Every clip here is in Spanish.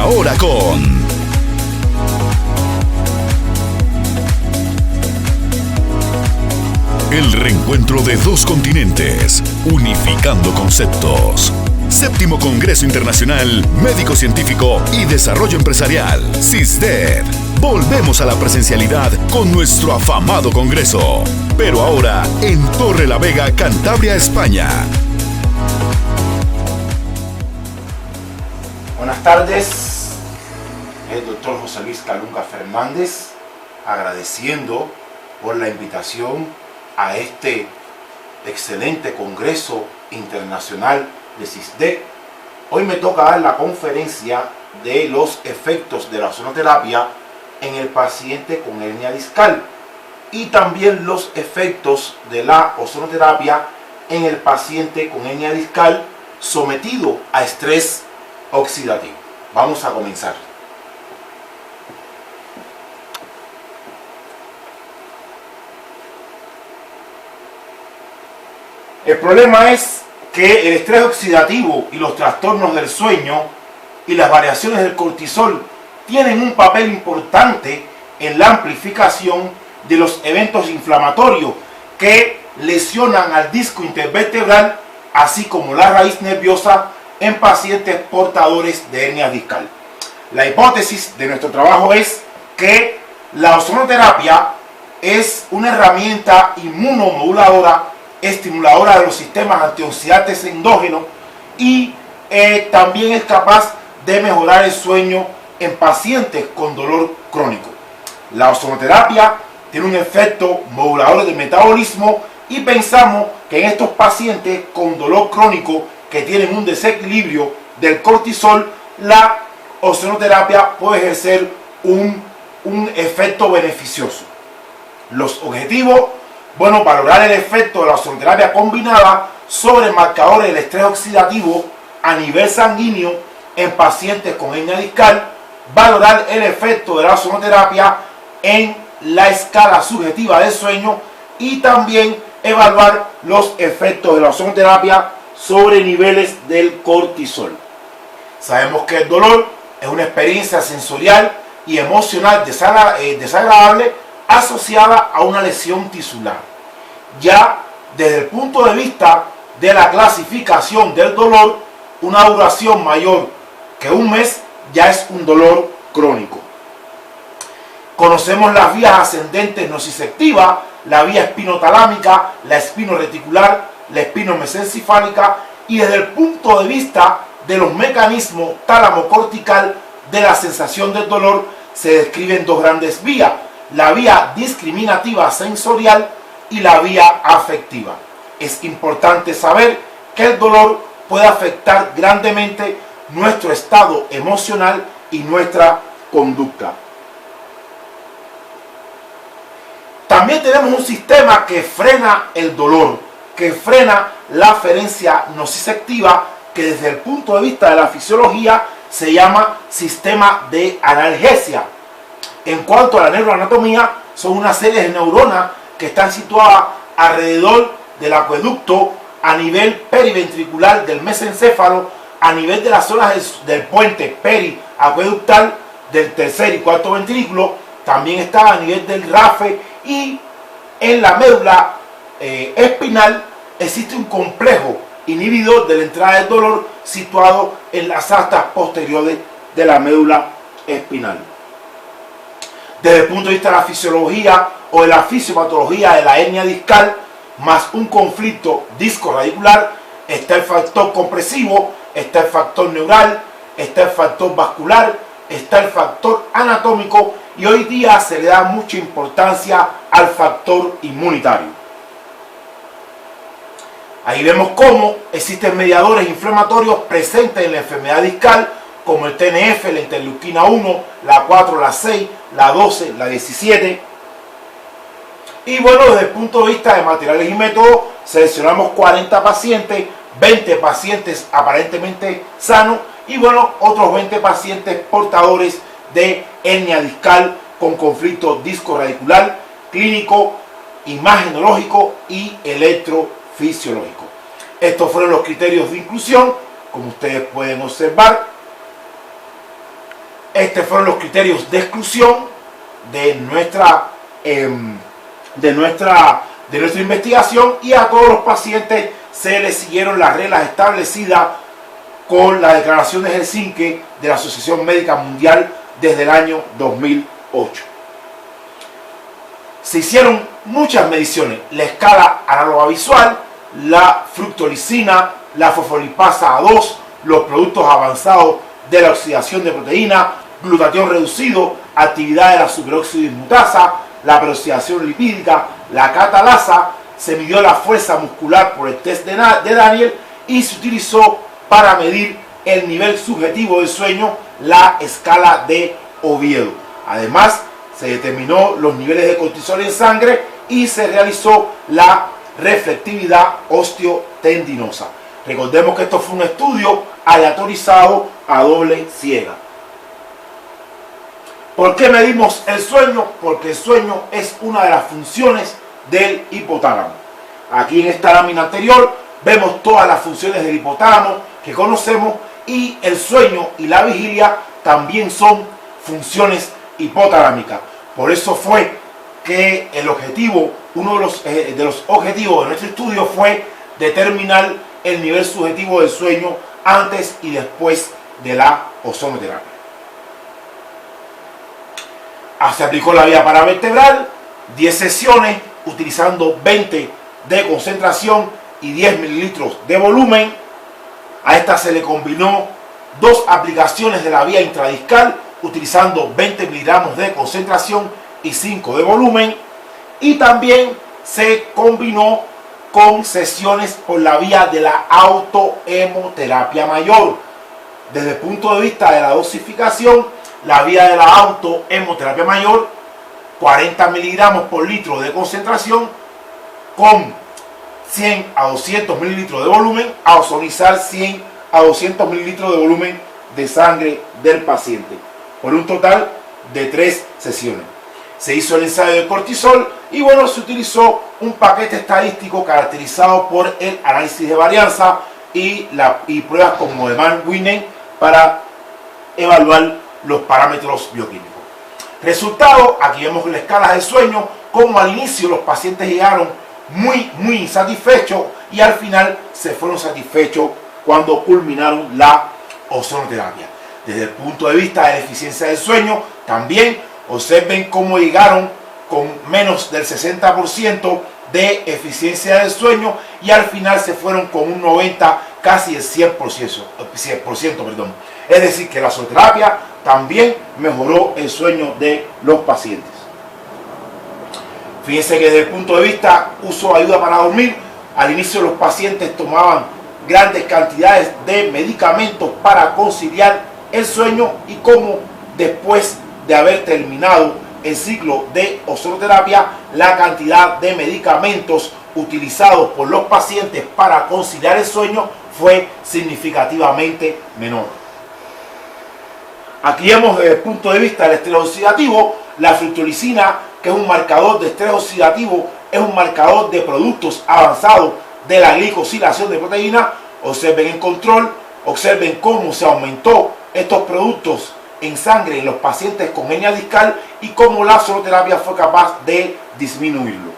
ahora con el reencuentro de dos continentes, unificando conceptos. Séptimo Congreso Internacional Médico Científico y Desarrollo Empresarial, SISDED. Volvemos a la presencialidad con nuestro afamado congreso, pero ahora en Torre la Vega, Cantabria, España. Buenas tardes, el doctor José Luis Calunga Fernández, agradeciendo por la invitación a este excelente Congreso Internacional de SISDED. Hoy me toca dar la conferencia de los efectos de la ozonoterapia en el paciente con hernia discal y también los efectos de la ozonoterapia en el paciente con hernia discal sometido a estrés oxidativo. Vamos a comenzar. El problema es que el estrés oxidativo y los trastornos del sueño y las variaciones del cortisol tienen un papel importante en la amplificación de los eventos inflamatorios que lesionan al disco intervertebral, así como la raíz nerviosa en pacientes portadores de hernia discal. La hipótesis de nuestro trabajo es que la ozonoterapia es una herramienta inmunomoduladora, estimuladora de los sistemas antioxidantes endógenos y también es capaz de mejorar el sueño en pacientes con dolor crónico. La ozonoterapia tiene un efecto modulador del metabolismo y pensamos que en estos pacientes con dolor crónico que tienen un desequilibrio del cortisol, la ozonoterapia puede ejercer un efecto beneficioso. Los objetivos: valorar el efecto de la ozonoterapia combinada sobre marcadores del estrés oxidativo a nivel sanguíneo en pacientes con hernia discal, valorar el efecto de la ozonoterapia en la escala subjetiva del sueño y también evaluar los efectos de la ozonoterapia sobre niveles del cortisol. Sabemos que el dolor es una experiencia sensorial y emocional desagradable asociada a una lesión tisular. Ya desde el punto de vista de la clasificación del dolor, una duración mayor que un mes ya es un dolor crónico. Conocemos las vías ascendentes nociceptivas, la vía espinotalámica, la espinoreticular, la espinomesencefálica, y desde el punto de vista de los mecanismos tálamo-cortical de la sensación del dolor se describen dos grandes vías: la vía discriminativa sensorial y la vía afectiva. Es importante saber que el dolor puede afectar grandemente nuestro estado emocional y nuestra conducta. También tenemos un sistema que frena el dolor, que frena la aferencia nociceptiva, que desde el punto de vista de la fisiología se llama sistema de analgesia. En cuanto a la neuroanatomía, son una serie de neuronas que están situadas alrededor del acueducto a nivel periventricular del mesencéfalo, a nivel de las zonas del puente periacueductal del tercer y cuarto ventrículo, también está a nivel del rafe, y en la médula espinal existe un complejo inhibidor de la entrada del dolor situado en las astas posteriores de la médula espinal. Desde el punto de vista de la fisiología o de la fisiopatología de la hernia discal, más un conflicto disco-radicular, está el factor compresivo, está el factor neural, está el factor vascular, está el factor anatómico, y hoy día se le da mucha importancia al factor inmunitario. Ahí vemos cómo existen mediadores inflamatorios presentes en la enfermedad discal, como el TNF, la interleuquina 1, la 4, la 6, la 12, la 17. Y desde el punto de vista de materiales y métodos, seleccionamos 40 pacientes, 20 pacientes aparentemente sanos y otros 20 pacientes portadores de hernia discal con conflicto disco-radicular, clínico, imagenológico y electrofisiológico. Estos fueron los criterios de inclusión, como ustedes pueden observar. Estos fueron los criterios de exclusión de nuestra investigación, y a todos los pacientes se les siguieron las reglas establecidas con la declaración de Helsinki de la Asociación Médica Mundial desde el año 2008. Se hicieron muchas mediciones: la escala análoga visual, la fructolisina, la fosfolipasa A2, los productos avanzados de la oxidación de proteína, glutatión reducido, actividad de la superóxido dismutasa, la peroxidación lipídica, la catalasa. Se midió la fuerza muscular por el test de Daniel y se utilizó para medir el nivel subjetivo del sueño, la escala de Oviedo. Además, se determinó los niveles de cortisol en sangre y se realizó la reflectividad osteotendinosa. Recordemos que esto fue un estudio aleatorizado a doble ciega. ¿Por qué medimos el sueño? Porque el sueño es una de las funciones del hipotálamo. Aquí en esta lámina anterior vemos todas las funciones del hipotálamo que conocemos, y el sueño y la vigilia también son funciones hipotalámicas. Por eso fue que el objetivo, uno de los objetivos de nuestro estudio fue determinar el nivel subjetivo del sueño antes y después de la ozonoterapia. Se aplicó la vía paravertebral, 10 sesiones, utilizando 20 de concentración y 10 mililitros de volumen. A esta se le combinó 2 aplicaciones de la vía intradiscal, utilizando 20 miligramos de concentración y 5 de volumen. Y también se combinó con sesiones por la vía de la autohemoterapia mayor. Desde el punto de vista de la dosificación, la vía de la autohemoterapia mayor, 40 miligramos por litro de concentración con 100 a 200 mililitros de volumen, a ozonizar 100 a 200 mililitros de volumen de sangre del paciente, por un total de 3 sesiones. Se hizo el ensayo de cortisol y bueno, se utilizó un paquete estadístico caracterizado por el análisis de varianza y pruebas como de Mann-Whitney para evaluar los parámetros bioquímicos. Resultado: aquí vemos la escala de sueño, como al inicio los pacientes llegaron muy insatisfechos y al final se fueron satisfechos cuando culminaron la ozonoterapia. Desde el punto de vista de la eficiencia del sueño, también observen cómo llegaron con menos del 60% de eficiencia del sueño y al final se fueron con un 90, casi el 100%, perdón. Es decir, que la ozonoterapia también mejoró el sueño de los pacientes. Fíjense que desde el punto de vista uso de ayuda para dormir, al inicio los pacientes tomaban grandes cantidades de medicamentos para conciliar el sueño, y como después de haber terminado el ciclo de ozonoterapia, la cantidad de medicamentos utilizados por los pacientes para conciliar el sueño fue significativamente menor. Aquí vemos desde el punto de vista del estrés oxidativo, la fructolisina, que es un marcador de estrés oxidativo, es un marcador de productos avanzados de la glicosilación de proteína. Observen el control, observen cómo se aumentó estos productos en sangre en los pacientes con hernia discal y cómo la ozonoterapia fue capaz de disminuirlo.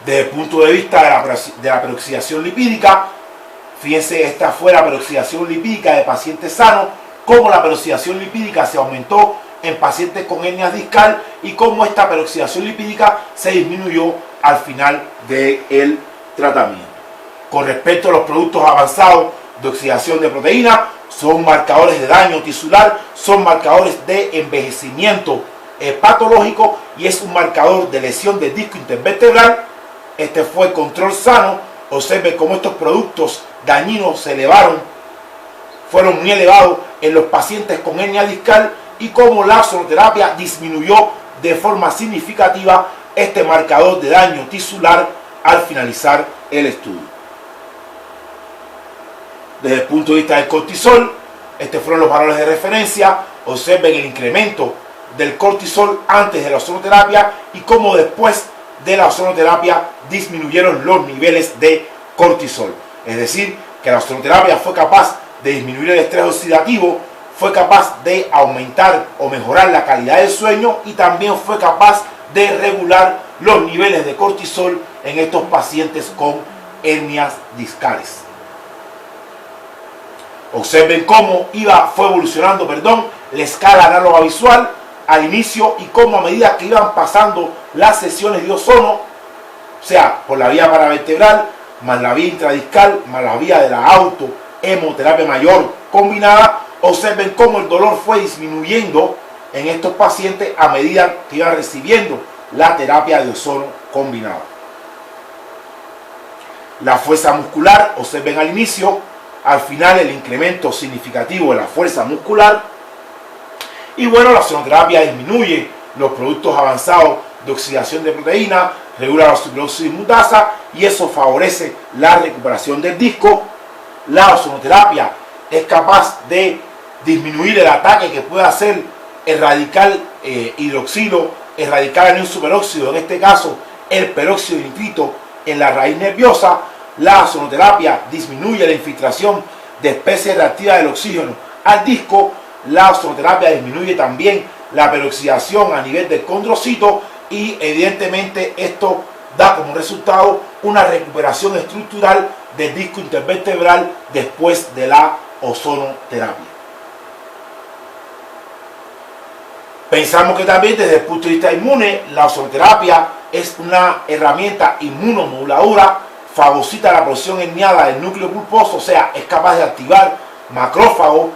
Desde el punto de vista de la peroxidación lipídica, fíjense, esta fue la peroxidación lipídica de pacientes sanos, cómo la peroxidación lipídica se aumentó en pacientes con hernia discal y cómo esta peroxidación lipídica se disminuyó al final del tratamiento. Con respecto a los productos avanzados de oxidación de proteína, son marcadores de daño tisular, son marcadores de envejecimiento patológico y es un marcador de lesión del disco intervertebral. Este fue el control sano. Observen cómo estos productos dañinos fueron muy elevados en los pacientes con hernia discal y cómo la ozonoterapia disminuyó de forma significativa este marcador de daño tisular al finalizar el estudio. Desde el punto de vista del cortisol, estos fueron los valores de referencia. Observen el incremento del cortisol antes de la ozonoterapia y cómo después de la ozonoterapia disminuyeron los niveles de cortisol. Es decir, que la ozonoterapia fue capaz de disminuir el estrés oxidativo, fue capaz de aumentar o mejorar la calidad del sueño y también fue capaz de regular los niveles de cortisol en estos pacientes con hernias discales. Observen cómo fue evolucionando, la escala análoga visual al inicio y cómo a medida que iban pasando las sesiones de ozono, o sea, por la vía paravertebral, más la vía intradiscal, más la vía de la autohemoterapia mayor combinada, observen cómo el dolor fue disminuyendo en estos pacientes a medida que iban recibiendo la terapia de ozono combinada. La fuerza muscular, observen al inicio, al final el incremento significativo de la fuerza muscular. Y bueno, la ozonoterapia disminuye los productos avanzados de oxidación de proteína, regula la superóxido dismutasa y eso favorece la recuperación del disco. La ozonoterapia es capaz de disminuir el ataque que puede hacer el radical hidroxilo, el radical anión superóxido, en este caso el peróxido de nitrito en la raíz nerviosa. La ozonoterapia disminuye la infiltración de especies reactivas del oxígeno al disco. La ozonoterapia disminuye también la peroxidación a nivel del condrocito y evidentemente esto da como resultado una recuperación estructural del disco intervertebral después de la ozonoterapia. Pensamos que también desde el punto de vista inmune, la ozonoterapia es una herramienta inmunomoduladora, fagocita la porción herniada del núcleo pulposo, o sea, es capaz de activar macrófagos,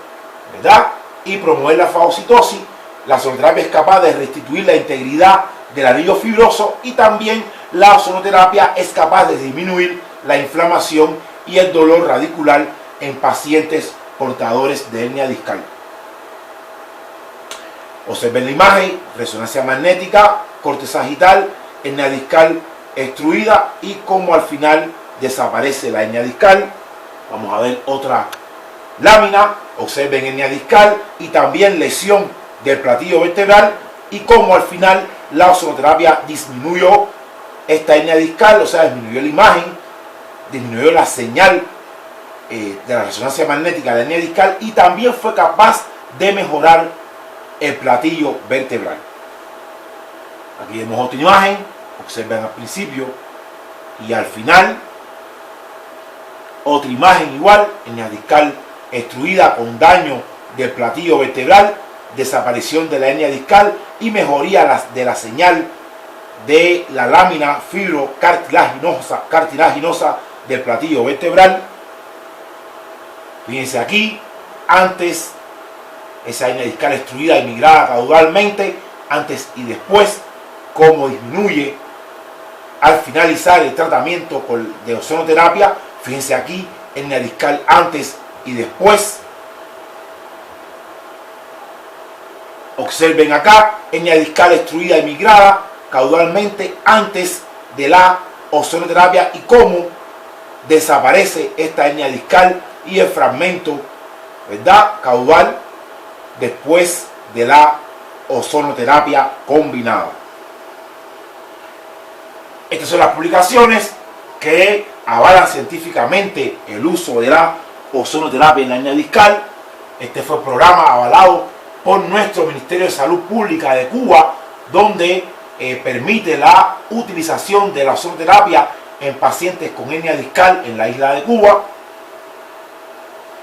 ¿verdad? Y promover la fagocitosis. La ozonoterapia es capaz de restituir la integridad del anillo fibroso y también la ozonoterapia es capaz de disminuir la inflamación y el dolor radicular en pacientes portadores de hernia discal. Observen la imagen, resonancia magnética, corte sagital, hernia discal extruida y cómo al final desaparece la hernia discal. Vamos a ver otra lámina, observen hernia discal y también lesión del platillo vertebral y cómo al final la ozonoterapia disminuyó esta hernia discal, o sea, disminuyó la imagen, disminuyó la señal de la resonancia magnética de la hernia discal y también fue capaz de mejorar el platillo vertebral. Aquí vemos otra imagen, observen al principio y al final otra imagen igual, hernia discal extruida con daño del platillo vertebral, desaparición de la hernia discal y mejoría de la señal de la lámina fibrocartilaginosa del platillo vertebral. Fíjense aquí, antes esa hernia discal extruida y migrada caudalmente, antes y después, cómo disminuye al finalizar el tratamiento de ozonoterapia. Fíjense aquí, hernia discal antes y después. Observen acá, hernia discal extruida y migrada caudalmente antes de la ozonoterapia y cómo desaparece esta hernia discal y el fragmento, ¿verdad?, caudal después de la ozonoterapia combinada. Estas son las publicaciones que avalan científicamente el uso de la ozonoterapia en la hernia discal. Este fue el programa avalado por nuestro Ministerio de Salud Pública de Cuba, donde permite la utilización de la ozonoterapia en pacientes con hernia discal en la isla de Cuba.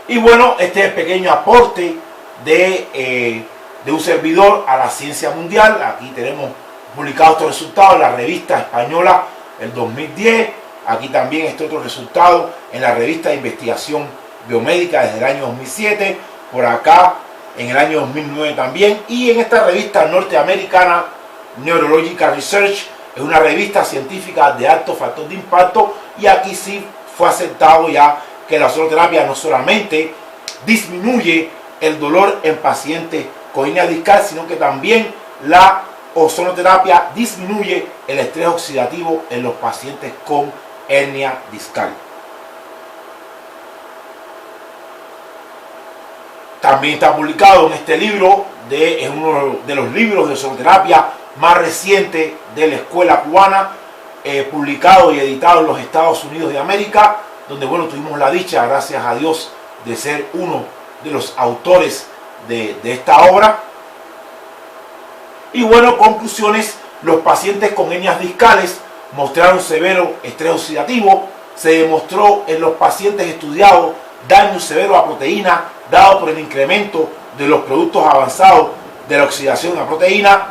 Y bueno, este es el pequeño aporte de un servidor a la ciencia mundial. Aquí tenemos publicados estos resultados en la revista española el 2010. Aquí también este otro resultado en la revista de investigación biomédica desde el año 2007. Por acá en el año 2009 también. Y en esta revista norteamericana Neurological Research, es una revista científica de alto factor de impacto. Y aquí sí fue aceptado ya que la ozonoterapia no solamente disminuye el dolor en pacientes con hernia discal, sino que también la ozonoterapia disminuye el estrés oxidativo en los pacientes con hernia discal. También está publicado en este libro, es uno de los libros de ozonoterapia más recientes de la escuela cubana, publicado y editado en los Estados Unidos de América, donde bueno, tuvimos la dicha, gracias a Dios, de ser uno de los autores de esta obra. Y bueno, conclusiones: los pacientes con hernias discales mostraron severo estrés oxidativo. Se demostró en los pacientes estudiados daño severo a proteína dado por el incremento de los productos avanzados de la oxidación a proteína.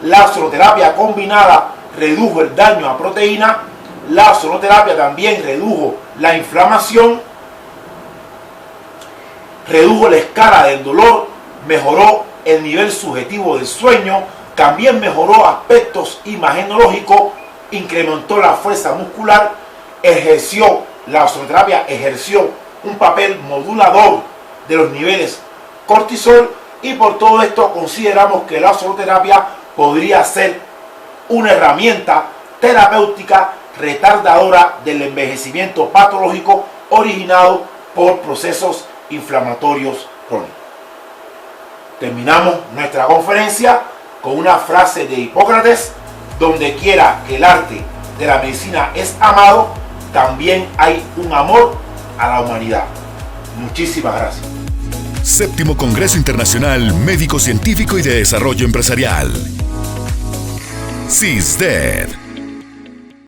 La ozonoterapia combinada redujo el daño a proteína. La ozonoterapia también redujo la inflamación, redujo la escala del dolor, mejoró el nivel subjetivo del sueño, también mejoró aspectos imagenológicos, incrementó la fuerza muscular, la ozonoterapia ejerció un papel modulador de los niveles cortisol, y por todo esto consideramos que la ozonoterapia podría ser una herramienta terapéutica retardadora del envejecimiento patológico originado por procesos inflamatorios crónicos. Terminamos nuestra conferencia con una frase de Hipócrates: donde quiera que el arte de la medicina es amado, también hay un amor a la humanidad. Muchísimas gracias. Séptimo Congreso Internacional Médico Científico y de Desarrollo Empresarial. SISDED.